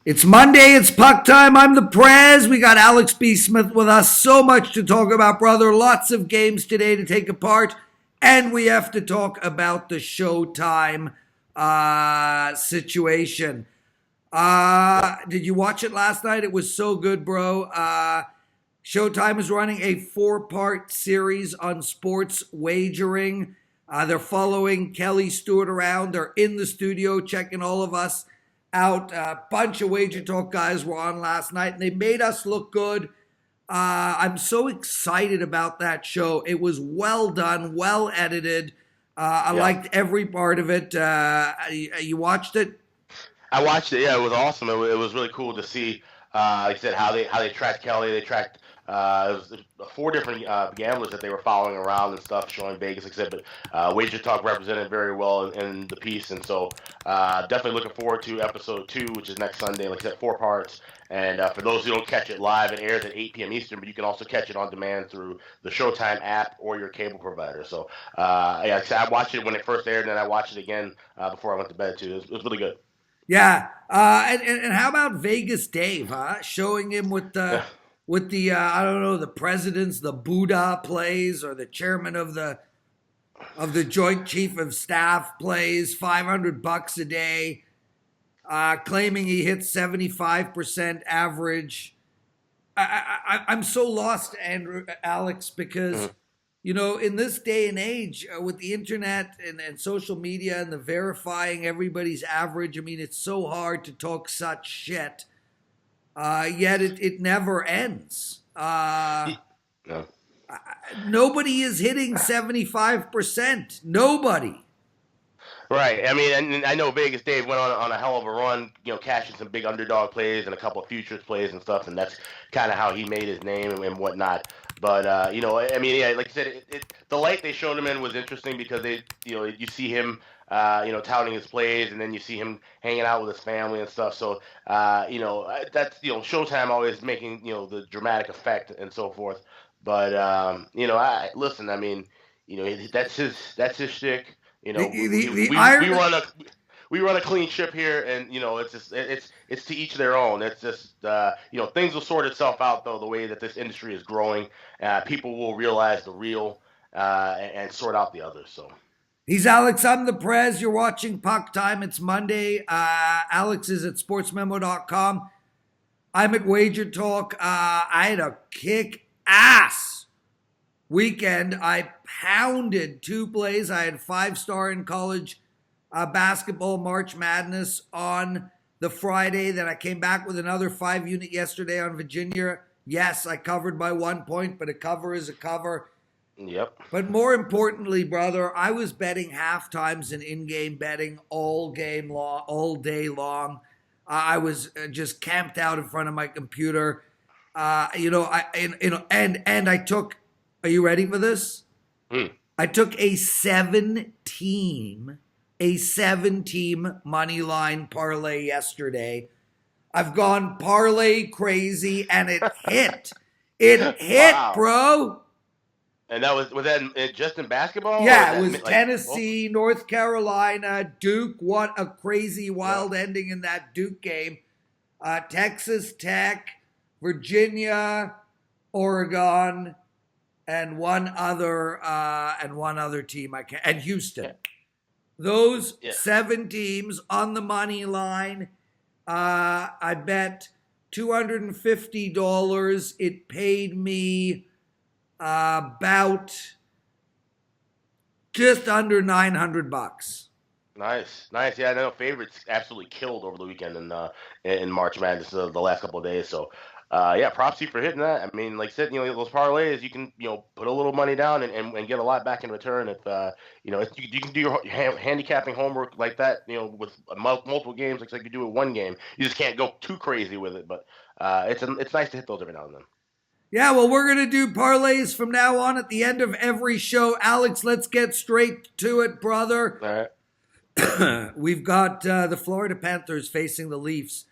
It's Monday, it's puck time. I'm the Prez. We got Alex B. Smith with us. So much to talk about, brother. Lots of games today to take apart. And we have to talk about the Showtime situation. Did you watch it last night? It was so good, bro. Showtime is running a 4-part series on sports wagering. They're following Kelly Stewart around. They're in the studio checking all of us out. A bunch of WagerTalk guys were on last night, and they made us look good. I'm so excited about that show. It was well done, well edited. I liked every part of it. You watched it? I watched it. Yeah, it was awesome. It was really cool to see, like I said, how they tracked Kelly. They tracked it was 4 different gamblers that they were following around and stuff, showing Vegas, like I said. But WagerTalk represented very well in the piece, and so definitely looking forward to episode 2, which is next Sunday. Like I said, 4 parts. And for those who don't catch it live, it airs at 8 p.m. Eastern, but you can also catch it on demand through the Showtime app or your cable provider. So, yeah, like I said, I watched it when it first aired, and then I watched it again before I went to bed, too. It was really good. Yeah. And how about Vegas Dave, huh? Showing him with the I don't know, the president's, the Buddha plays, or the chairman of the Joint Chief of Staff plays, $500 a day, claiming he hits 75% average. I'm so lost, Alex, because in this day and age, with the internet and social media and the verifying everybody's average, I mean, it's so hard to talk such shit. Yet it never ends. No. Nobody is hitting 75%. Nobody. Right. I mean, and I know Vegas Dave went on a hell of a run, cashing some big underdog plays and a couple of futures plays and stuff, and that's kind of how he made his name and whatnot. But I mean, yeah, like I said, the light they showed him in was interesting because you see him, touting his plays, and then you see him hanging out with his family and stuff. So, that's Showtime always making the dramatic effect and so forth. But I listen. I mean, that's his shtick. We run a clean ship here, and it's just it's to each their own. It's just things will sort itself out though. The way that this industry is growing, people will realize the real and sort out the others. So. He's Alex. I'm the Prez. You're watching Puck Time. It's Monday. Alex is at sportsmemo.com. I'm at WagerTalk. I had a kick-ass weekend. I pounded 2 plays. I had 5-star in college basketball March Madness on the Friday. Then I came back with another 5-unit yesterday on Virginia. Yes, I covered by 1 point, but a cover is a cover. Yep. But more importantly, brother, I was betting half times and in-game betting all day long. I was just camped out in front of my computer. I took. Are you ready for this? I took a 7-team money line parlay yesterday. I've gone parlay crazy, and it hit. It hit, wow. Bro. And that was that just in basketball? Yeah, it was Tennessee, North Carolina, Duke. What a crazy wild ending in that Duke game. Texas Tech, Virginia, Oregon, and one other team and Houston. Yeah. Those 7 teams on the money line. I bet $250. It paid me about just under $900. Nice. Yeah, I know favorites absolutely killed over the weekend in March Madness the last couple of days. So, props to you for hitting that. I mean, like I said, those parlays, you can put a little money down and get a lot back in return. If if you can do your handicapping homework like that, with multiple games, like you do with one game, you just can't go too crazy with it. But it's nice to hit those every now and then. Yeah, well, we're going to do parlays from now on at the end of every show. Alex, let's get straight to it, brother. All right. We've got the Florida Panthers facing the Leafs.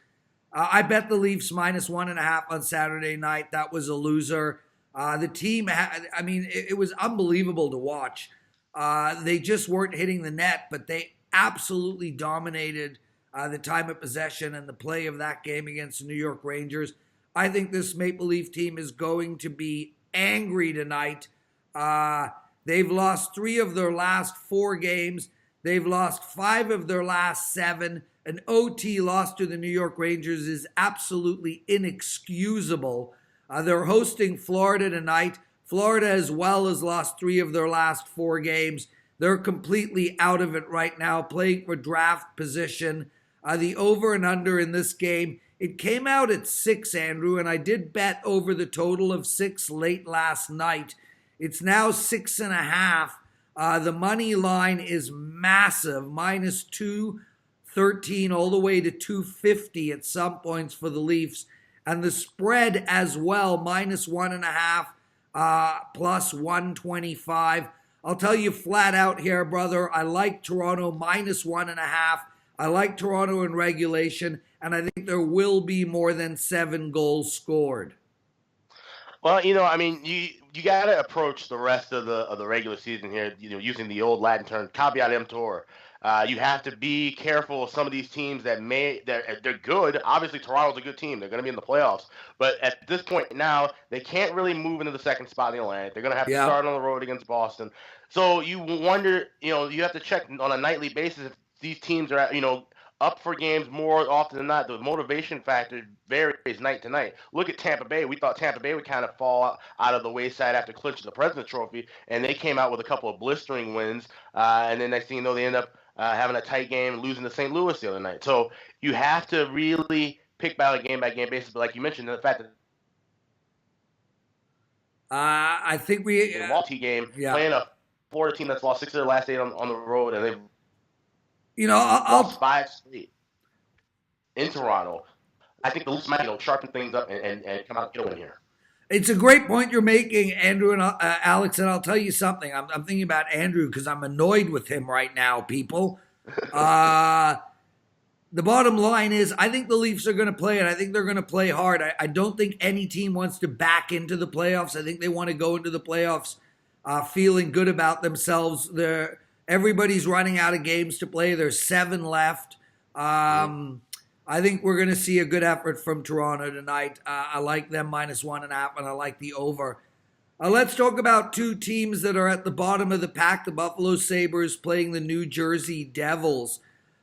I bet the Leafs -1.5 on Saturday night. That was a loser. The team, it was unbelievable to watch. They just weren't hitting the net, but they absolutely dominated the time of possession and the play of that game against the New York Rangers. I think this Maple Leaf team is going to be angry tonight. They've lost 3 of their last 4 games. They've lost 5 of their last 7. An OT loss to the New York Rangers is absolutely inexcusable. They're hosting Florida tonight. Florida as well has lost 3 of their last 4 games. They're completely out of it right now, playing for draft position. The over and under in this game, it came out at 6, Andrew, and I did bet over the total of 6 late last night. It's now 6.5. The money line is massive, minus 213 all the way to 250 at some points for the Leafs. And the spread as well, minus 1.5, plus 125. I'll tell you flat out here, brother, I like Toronto minus 1.5. I like Toronto in regulation, and I think there will be more than 7 goals scored. Well, I mean, you got to approach the rest of the regular season here, using the old Latin term, caveat emptor. You have to be careful of some of these teams that they're good. Obviously, Toronto's a good team. They're going to be in the playoffs. But at this point now, they can't really move into the second spot in the Atlantic. They're going to have to start on the road against Boston. So you wonder, you have to check on a nightly basis if these teams are, up for games more often than not. The motivation factor varies night to night. Look at Tampa Bay. We thought Tampa Bay would kind of fall out of the wayside after clinching the President's Trophy, and they came out with a couple of blistering wins. And then next thing you know, they end up having a tight game and losing to St. Louis the other night. So you have to really pick by game basis. But like you mentioned, the fact that I think the multi-game playing a Florida team that's lost 6 of their last 8 on the road, and they've I'll lost 5 straight in Toronto. I think the Leafs might sharpen things up and come out and get a win here. It's a great point you're making, Andrew and Alex, and I'll tell you something. I'm thinking about Andrew because I'm annoyed with him right now, people. The bottom line is I think the Leafs are going to play, and I think they're going to play hard. I don't think any team wants to back into the playoffs. I think they want to go into the playoffs feeling good about themselves. Everybody's running out of games to play. There's 7 left. I think we're going to see a good effort from Toronto tonight. I like them minus 1.5, and I like the over. Let's talk about 2 teams that are at the bottom of the pack. The Buffalo Sabres playing the New Jersey Devils.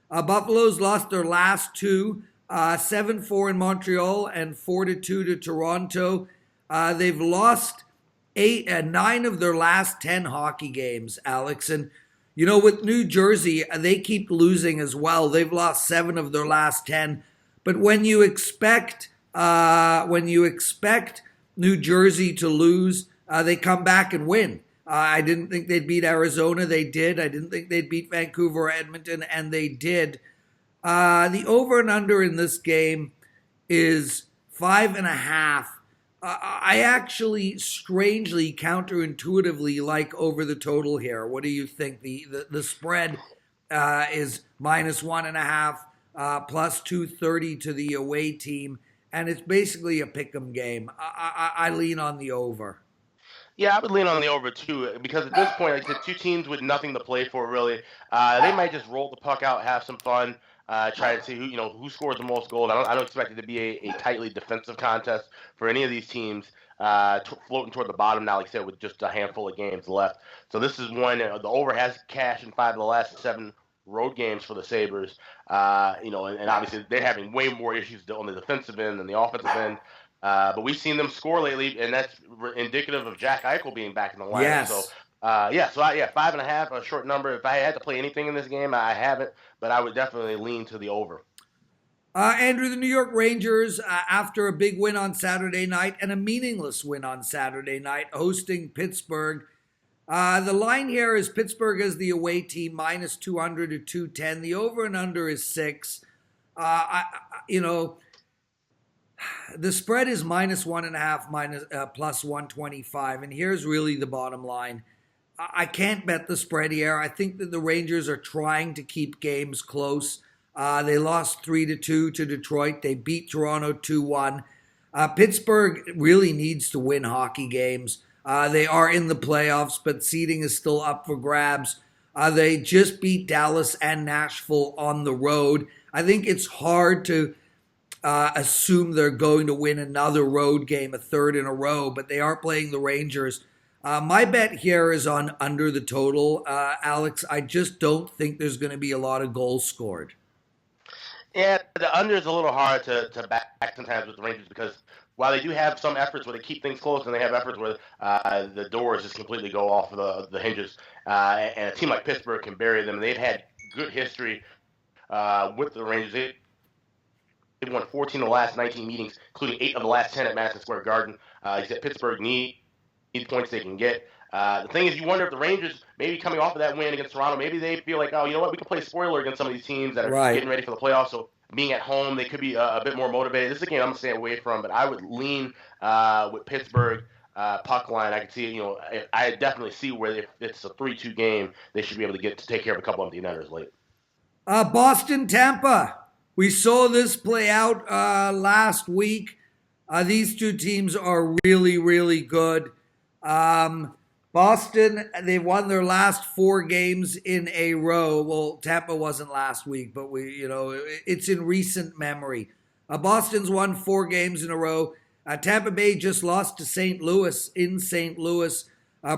Buffalo's lost their last 2, 7-4 in Montreal and 4-2 to Toronto. They've lost 9 of their last 10 hockey games, Alex. And with New Jersey, they keep losing as well. They've lost 7 of their last 10. But when you expect New Jersey to lose, they come back and win. I didn't think they'd beat Arizona. They did. I didn't think they'd beat Vancouver or Edmonton, and they did. The over and under in this game is 5.5. I actually, strangely, counterintuitively like over the total here. What do you think? The spread is minus 1.5, plus 230 to the away team, and it's basically a pick'em game. I lean on the over. Yeah, I would lean on the over too, because at this point, like the 2 teams with nothing to play for really, they might just roll the puck out, have some fun. Try to see who scores the most goals. I don't expect it to be a tightly defensive contest for any of these teams. Floating toward the bottom now, like I said, with just a handful of games left. So this is one. The over has cashed in 5 of the last 7 road games for the Sabres. And obviously they're having way more issues on the defensive end than the offensive end. But we've seen them score lately, and that's indicative of Jack Eichel being back in the lineup. Yes. So. 5.5, a short number. If I had to play anything in this game, I haven't, but I would definitely lean to the over. Andrew, the New York Rangers, after a big win on Saturday night and a meaningless win on Saturday night, hosting Pittsburgh. The line here is Pittsburgh as the away team, minus 200 to 210. The over and under is 6. The spread is minus 1.5, plus 125, and here's really the bottom line. I can't bet the spread here. I think that the Rangers are trying to keep games close. They lost 3-2 to Detroit. They beat Toronto 2-1. Pittsburgh really needs to win hockey games. They are in the playoffs, but seeding is still up for grabs. They just beat Dallas and Nashville on the road. I think it's hard to assume they're going to win another road game, a third in a row, but they are playing the Rangers. My bet here is on under the total, Alex. I just don't think there's going to be a lot of goals scored. Yeah, the under is a little hard to back sometimes with the Rangers because while they do have some efforts where they keep things close and they have efforts where the doors just completely go off of the hinges, and a team like Pittsburgh can bury them. They've had good history with the Rangers. They've won 14 of the last 19 meetings, including 8 of the last 10 at Madison Square Garden. He said Pittsburgh needs points they can get. The thing is, you wonder if the Rangers, maybe coming off of that win against Toronto, maybe they feel like, oh, you know what, we can play spoiler against some of these teams that are getting ready for the playoffs. So being at home, they could be a bit more motivated. This is a game I'm going to stay away from, but I would lean with Pittsburgh puck line. I can see, I definitely see where if it's a 3-2 game, they should be able to take care of a couple of empty netters late. Boston, Tampa. We saw this play out last week. These two teams are really, really good. Boston, they've won their last 4 games in a row. Well, Tampa wasn't last week, but it's in recent memory. Boston's won 4 games in a row. Tampa Bay just lost to St. Louis in St. Louis.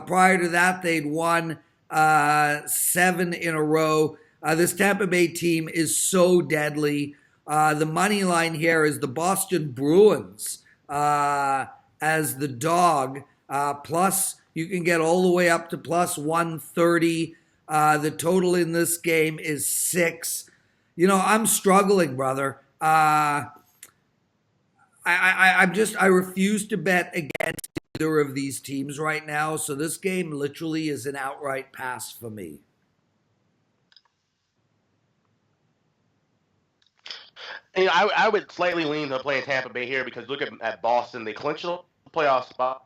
Prior to that, they'd won 7 in a row. This Tampa Bay team is so deadly. The money line here is the Boston Bruins as the dog. Plus, you can get all the way up to plus 130. The total in this game is 6. I'm struggling, brother. I refuse to bet against either of these teams right now. So this game literally is an outright pass for me. I would slightly lean to playing Tampa Bay here because look at Boston. They clinched the playoff spot.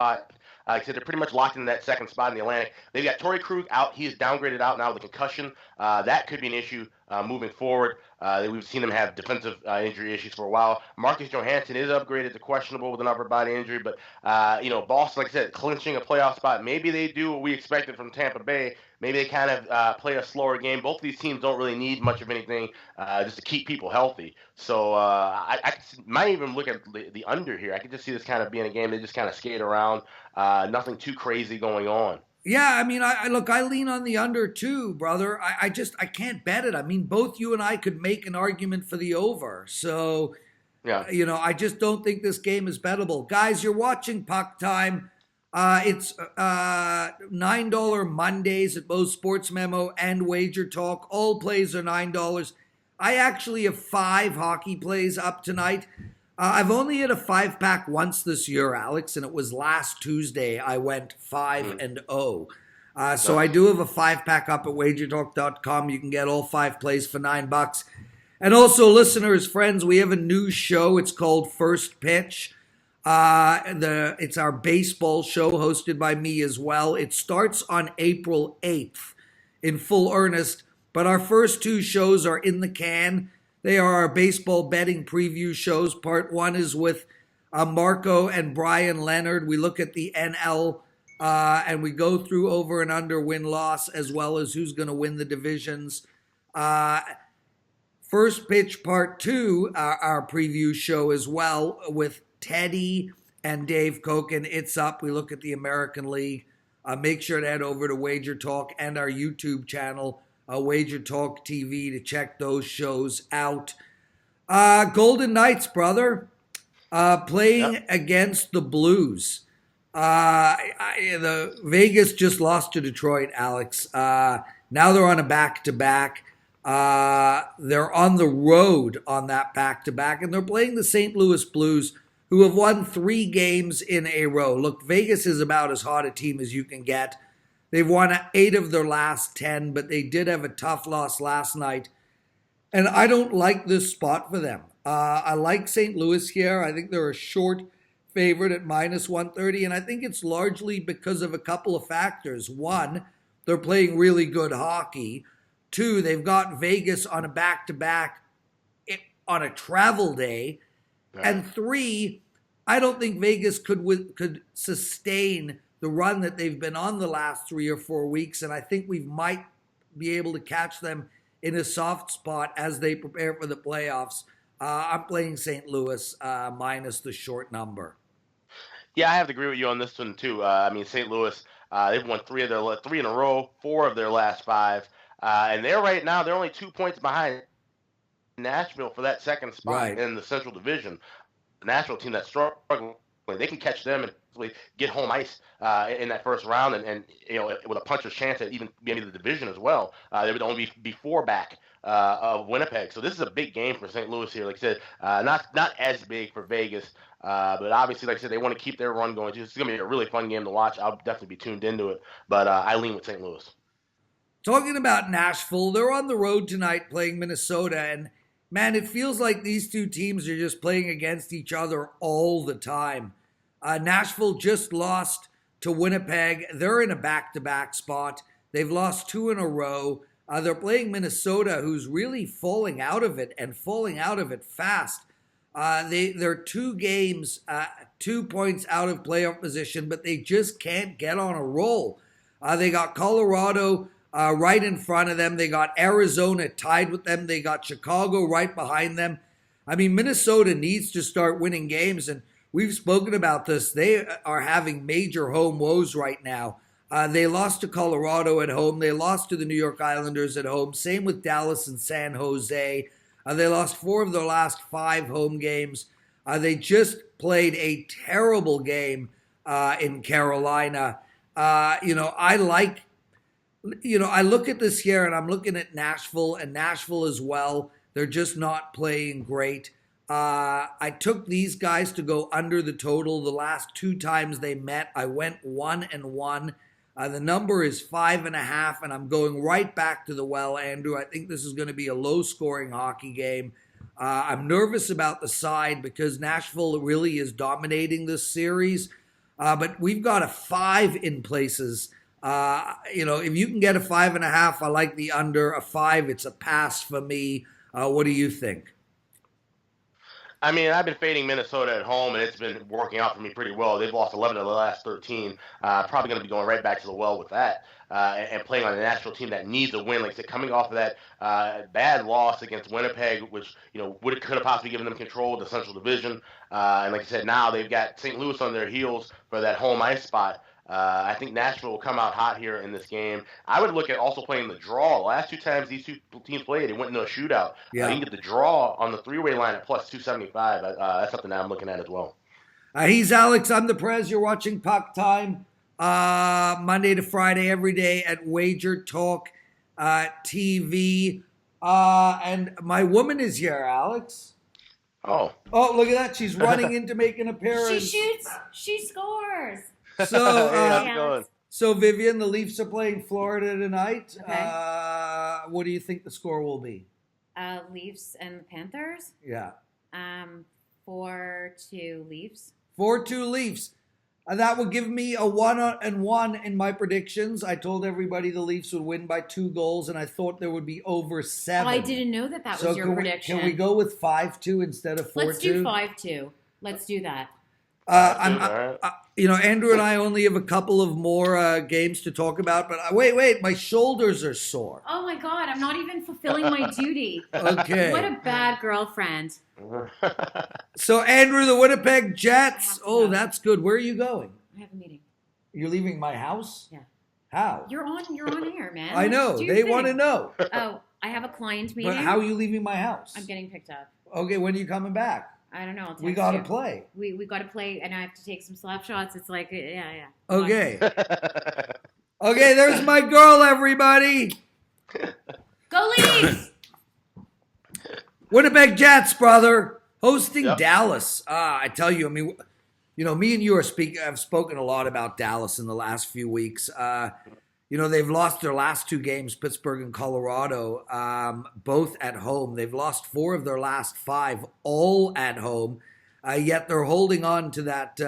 Like I said, they're pretty much locked in that second spot in the Atlantic. They've got Torrey Krug out. He is downgraded out now with a concussion. That could be an issue moving forward. We've seen him have defensive injury issues for a while. Marcus Johansson is upgraded to questionable with an upper body injury. But, Boston, like I said, clinching a playoff spot. Maybe they do what we expected from Tampa Bay. Maybe they kind of play a slower game. Both of these teams don't really need much of anything just to keep people healthy. So I might even look at the under here. I could just see this kind of being a game they just kind of skate around. Nothing too crazy going on. Yeah, I mean, I lean on the under too, brother. I can't bet it. I mean, both you and I could make an argument for the over. So, yeah, I just don't think this game is bettable. Guys, you're watching Puck Time. It's $9 Mondays at both Sports Memo and WagerTalk. All plays are $9. I actually have 5 hockey plays up tonight. I've only hit a 5-pack once this year, Alex, and it was last Tuesday. I went 5-0. So I do have a 5-pack up at WagerTalk.com. You can get all 5 plays for $9. And also, listeners, friends, we have a new show. It's called First Pitch. It's our baseball show hosted by me as well. It starts on April 8th in full earnest, but our first 2 shows are in the can. They are our baseball betting preview shows. Part 1 is with Marco and Brian Leonard. We look at the NL and we go through over and under win-loss as well as who's going to win the divisions. First Pitch Part 2, our preview show as well with Teddy and Dave Koken. It's up. We look at the American League. Make sure to head over to WagerTalk and our YouTube channel, WagerTalk TV, to check those shows out. Golden Knights, brother, playing against the Blues. The Vegas just lost to Detroit, Alex. Now they're on a back-to-back. They're on the road on that back-to-back, and they're playing the St. Louis Blues, who have won 3 games in a row. Look, Vegas is about as hot a team as you can get. They've won 8 of their last 10, but they did have a tough loss last night. And I don't like this spot for them. I like St. Louis here. I think they're a short favorite at minus 130, and I think it's largely because of a couple of factors. 1, they're playing really good hockey. 2, they've got Vegas on a back-to-back on a travel day. Yeah. And 3, I don't think Vegas could sustain the run that they've been on the last 3 or 4 weeks, and I think we might be able to catch them in a soft spot as they prepare for the playoffs. I'm playing St. Louis minus the short number. Yeah, I have to agree with you on this one too. I mean, St. Louis, they've won three in a row, four of their last five, and they're only 2 points behind Nashville for that second spot Right. in the Central Division. The Nashville team that's struggling, they can catch them and get home ice in that first round, and with a puncher's chance at even being in the division as well. They would only be four back of Winnipeg. So this is a big game for St. Louis here. Like I said, not as big for Vegas, but obviously, like I said, they want to keep their run going. It's going to be a really fun game to watch. I'll definitely be tuned into it, but I lean with St. Louis. Talking about Nashville, they're on the road tonight playing Minnesota, and man, it feels like these two teams are just playing against each other all the time. Nashville just lost to Winnipeg. They're in a back-to-back spot. They've lost two in a row. They're playing Minnesota, who's really falling out of it and falling out of it fast. They're 2 games, 2 points out of playoff position, but they just can't get on a roll. They got Colorado right in front of them. They got Arizona tied with them. They got Chicago right behind them. I mean, Minnesota needs to start winning games, and we've spoken about this. They are having major home woes right now. They lost to Colorado at home. They lost to the New York Islanders at home. Same with Dallas and San Jose. They lost 4 of their last 5 home games. They just played a terrible game in Carolina. I look at this here, and I'm looking at Nashville as well. They're just not playing great. I took these guys to go under the total. The last 2 times they met, I went 1-1. The number is 5.5, and I'm going right back to the well, Andrew. I think this is going to be a low-scoring hockey game. I'm nervous about the side because Nashville really is dominating this series, but we've got a 5 in places. If you can get a 5.5, I like the under. A 5, it's a pass for me. What do you think? I mean, I've been fading Minnesota at home, and it's been working out for me pretty well. They've lost 11 of the last 13. Probably going to be going right back to the well with that, and playing on a Nashville team that needs a win. Like I said, coming off of that bad loss against Winnipeg, which could have possibly given them control of the Central Division. And like I said, now they've got St. Louis on their heels for that home ice spot. I think Nashville will come out hot here in this game. I would look at also playing the draw. The last 2 times these 2 teams played, it went into a shootout. Yeah. You can get the draw on the 3-way line at plus 275. That's something that I'm looking at as well. He's Alex. I'm the Prez. You're watching PuckTime Monday to Friday every day at WagerTalk TV. And my woman is here, Alex. Oh, look at that. She's running in to make an appearance. She shoots. She scores. So, hey, how's it going? So, Vivian, the Leafs are playing Florida tonight. Okay. What do you think the score will be? Leafs and the Panthers. Yeah. 4-2 Leafs. 4-2 Leafs. That will give me a 1-1 in my predictions. I told everybody the Leafs would win by 2 goals, and I thought there would be over 7. Oh, I didn't know that was your prediction. Can we go with 5-2 instead of 4-2? Let's do 5-2. Let's do that. Andrew and I only have a couple of more games to talk about, but wait, my shoulders are sore. Oh my God, I'm not even fulfilling my duty. Okay. What a bad girlfriend. So, Andrew, the Winnipeg Jets. Oh, that's good. Where are you going? I have a meeting. You're leaving my house? Yeah. How? You're on air, man. I know. They want to know. Oh, I have a client meeting. But how are you leaving my house? I'm getting picked up. Okay, when are you coming back? I don't know. I'll text We got to you. play. We got to play, and I have to take some slap shots. It's like, yeah. Okay. Okay, there's my girl, everybody. Go Leafs! Winnipeg Jets, brother, hosting Yep. Dallas. I tell you, me and you have spoken a lot about Dallas in the last few weeks. They've lost their last 2 games, Pittsburgh and Colorado, both at home. They've lost 4 of their last 5, all at home. Yet they're holding on to that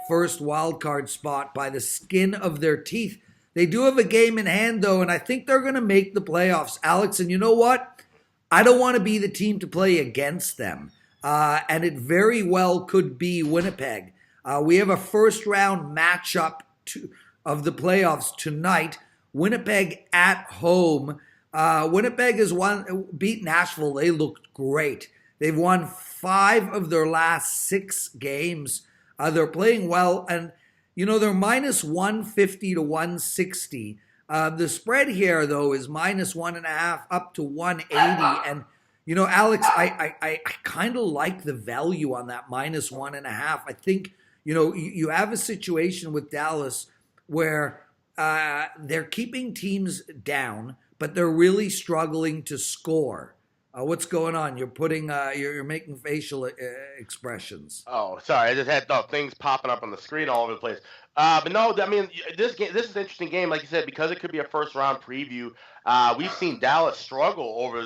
first wild card spot by the skin of their teeth. They do have a game in hand, though, and I think they're going to make the playoffs, Alex. And you know what? I don't want to be the team to play against them. And it very well could be Winnipeg. We have a first-round matchup of the playoffs tonight. Winnipeg at home Winnipeg has beat Nashville. They looked great. They've won 5 of their last 6 games. They're playing well, and they're minus 150 to 160. The spread here, though, is minus 1.5 up to 180. And Alex, I kind of like the value on that minus 1.5. I think you have a situation with Dallas where they're keeping teams down, but they're really struggling to score. What's going on? You're putting, you're making facial expressions. Oh, sorry. I just had things popping up on the screen all over the place. But no, I mean, this is an interesting game, like you said, because it could be a first round preview. We've seen Dallas struggle over,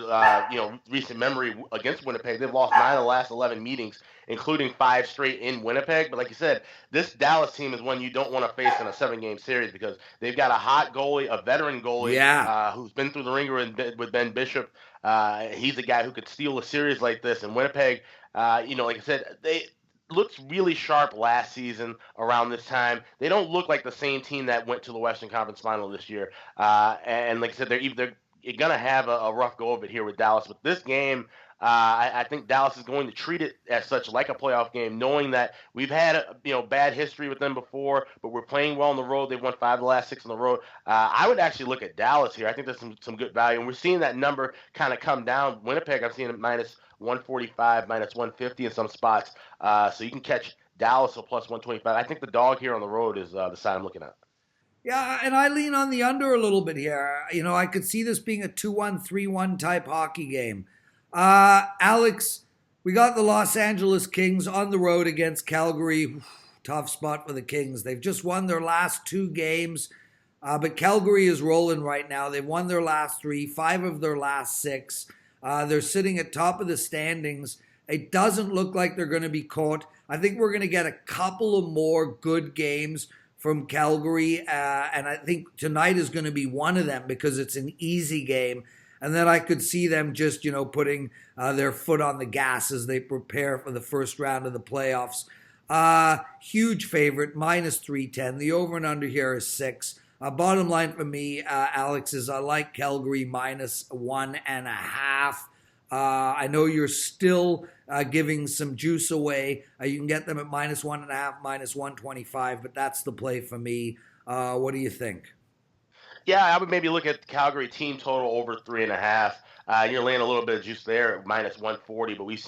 recent memory against Winnipeg. They've lost 9 of the last 11 meetings, including 5 straight in Winnipeg. But like you said, this Dallas team is one you don't want to face in a 7-game series because they've got a hot goalie, a veteran goalie, who's been through the ringer with Ben Bishop. He's a guy who could steal a series like this. And Winnipeg, like I said, they looked really sharp last season around this time. They don't look like the same team that went to the Western Conference Final this year. And like I said, they're going to have a rough go of it here with Dallas. But this game, I think Dallas is going to treat it as such, like a playoff game, knowing that we've had bad history with them before, but we're playing well on the road. They've won 5 of the last 6 on the road. I would actually look at Dallas here. I think there's some good value, and we're seeing that number kind of come down. Winnipeg, I'm seeing it minus 145, minus 150 in some spots. So you can catch Dallas or plus 125. I think the dog here on the road is the side I'm looking at. Yeah, and I lean on the under a little bit here. I could see this being a 2-1, 3-1 type hockey game. Alex, we got the Los Angeles Kings on the road against Calgary. Tough spot for the Kings. They've just won their last 2 games, but Calgary is rolling right now. They've won their last 3, 5 of their last 6. They're sitting at top of the standings. It doesn't look like they're going to be caught. I think we're going to get a couple of more good games from Calgary, and I think tonight is going to be one of them because it's an easy game. And then I could see them just, putting their foot on the gas as they prepare for the first round of the playoffs. Huge favorite, minus 310. The over and under here is 6. Bottom line for me, Alex, is I like Calgary minus 1.5. I know you're still giving some juice away. You can get them at minus 1.5, minus 125, but that's the play for me. What do you think? Yeah, I would maybe look at the Calgary team total over 3.5. You're laying a little bit of juice there at minus 140, but like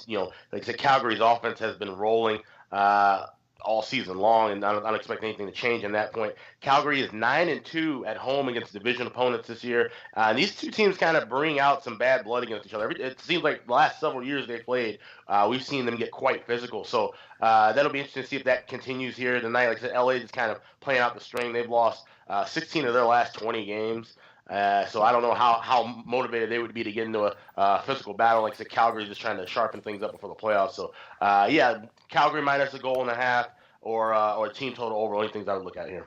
I said, Calgary's offense has been rolling all season long, and I don't expect anything to change on that point. Calgary is 9-2 at home against division opponents this year. And these two teams kind of bring out some bad blood against each other. It seems like the last several years they played, we've seen them get quite physical. So that'll be interesting to see if that continues here tonight. Like I said, LA is kind of playing out the string. They've lost 16 of their last 20 games. So I don't know how motivated they would be to get into a physical battle. Like I said, Calgary's just trying to sharpen things up before the playoffs. So, Calgary minus 1.5 or team total over. Only things I would look at here.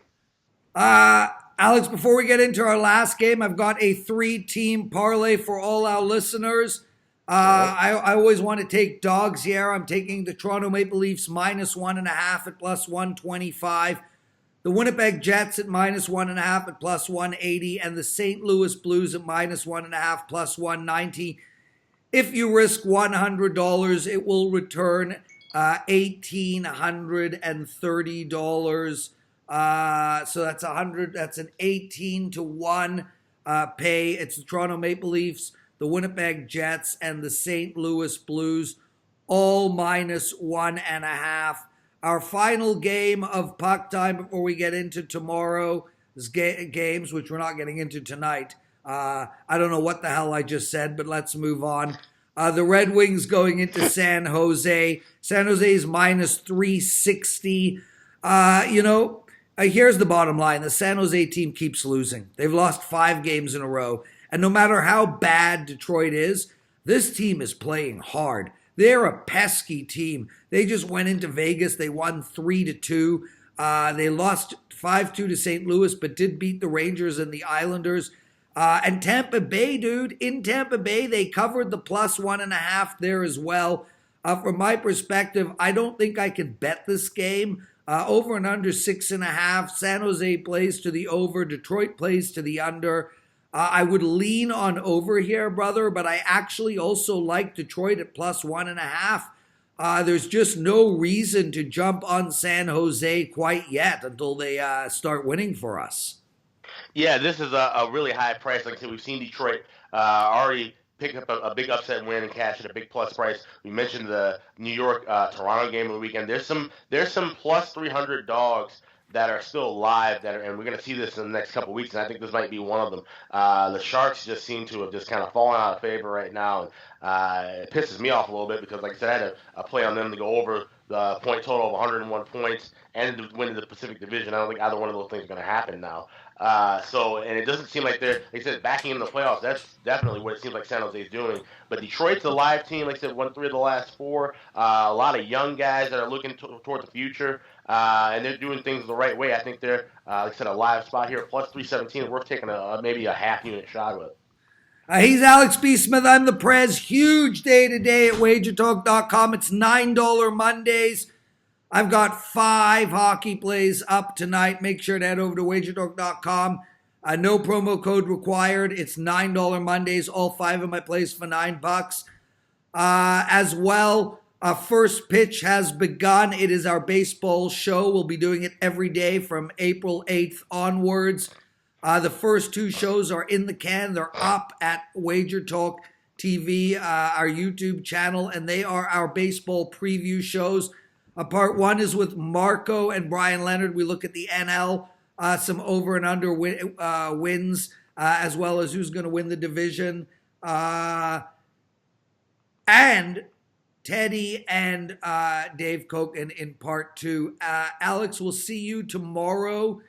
Alex, before we get into our last game, I've got a 3-team parlay for all our listeners. I always want to take dogs here. I'm taking the Toronto Maple Leafs minus 1.5 at plus 125. The Winnipeg Jets at minus 1.5 at plus 180, and the St. Louis Blues at minus 1.5 plus 190. If you risk $100, it will return $1,830. So that's $100. That's an 18-1 pay. It's the Toronto Maple Leafs, the Winnipeg Jets, and the St. Louis Blues, all minus 1.5. Our final game of PuckTime before we get into tomorrow's games, which we're not getting into tonight. I don't know what the hell I just said, but let's move on. The Red Wings going into San Jose. San Jose is minus 360. Here's the bottom line. The San Jose team keeps losing. They've lost 5 games in a row. And no matter how bad Detroit is, this team is playing hard. They're a pesky team. They just went into Vegas. They won 3-2. They lost 5-2 to St. Louis, but did beat the Rangers and the Islanders. And Tampa Bay, dude, in Tampa Bay, they covered the plus 1.5 there as well. From my perspective, I don't think I can bet this game. Over and under 6.5. San Jose plays to the over. Detroit plays to the under. I would lean on over here, brother, but I actually also like Detroit at +1.5. There's just no reason to jump on San Jose quite yet until they start winning for us. Yeah, this is a really high price. Like I said, we've seen Detroit already pick up a big upset win and cash at a big plus price. We mentioned the New York Toronto game of the weekend. There's some plus 300 dogs that are still live and we're going to see this in the next couple of weeks, and I think this might be one of them. The Sharks just seem to have just kind of fallen out of favor right now, and it pisses me off a little bit because, like I said, I had a play on them to go over the point total of 101 points and to win the Pacific Division. I don't think either one of those things is going to happen now. And it doesn't seem like they're, like I said, backing in the playoffs. That's definitely what it seems like San Jose is doing. But Detroit's a live team. Like I said, won 3 of the last 4. A lot of young guys that are looking toward the future, and they're doing things the right way. I think they're, like I said, a live spot here, plus 317. Worth taking maybe a half-unit shot with. He's Alex B. Smith. I'm the Prez. Huge day today at WagerTalk.com. It's $9 Mondays. I've got 5 hockey plays up tonight. Make sure to head over to WagerTalk.com. No promo code required. It's $9 Mondays. All 5 of my plays for $9. As well, first pitch has begun. It is our baseball show. We'll be doing it every day from April 8th onwards. The first 2 shows are in the can. They're up at WagerTalk TV, our YouTube channel, and they are our baseball preview shows. Part 1 is with Marco and Brian Leonard. We look at the NL, some over and under wins, as well as who's going to win the division. And Teddy and Dave Koken in part 2. Alex, we'll see you tomorrow.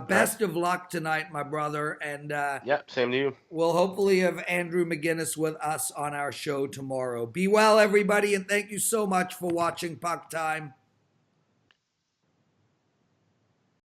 Best of luck tonight, my brother. And yep, same to you. We'll hopefully have Andrew McGinnis with us on our show tomorrow. Be well, everybody, and thank you so much for watching Puck Time.